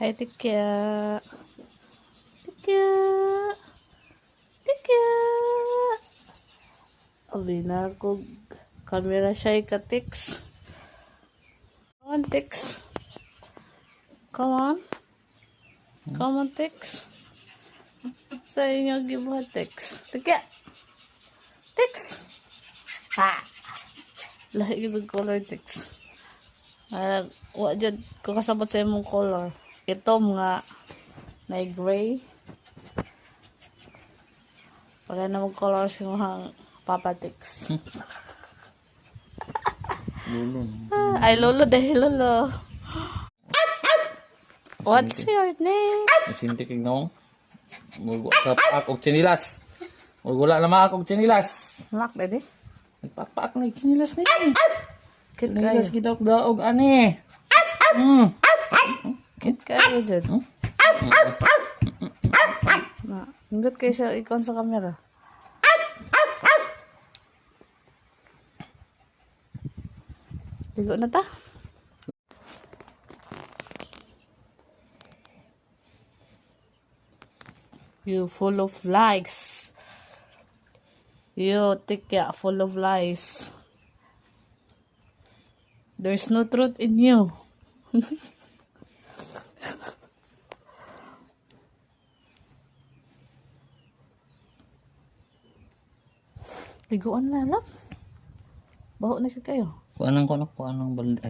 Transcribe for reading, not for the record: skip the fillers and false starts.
Hi, Tikya. Tikya. Tikya. Alina ko camera siya ka-tix. Come on, Tix. Come on. Come on, Tix. Sa inyo gibuhat, Tix. Tikya. Tix. Ha. Lahi yung color, Tix. Wa dyan ko kasabot sa imong color. Ito mga na gray. Wala na mong color sa mga Papa Tix. Lolo. Ay, lolo dahil lolo. What's your name? Isinti kig no. Mugo ka pak og chinilas. Wala na maak og chinilas. Mak, dede. Nagpakpak na chinilas ni. Kit kayo. Chinilas gidaog-daog ani. Kit kayo dyan. Na, hindot kayo siya ikon sa camera. Ligo na ta. You full of lies. You Tikya full of lies. There's no truth in you. Liguan na lang. Baho na siya kayo. Kuanang balde.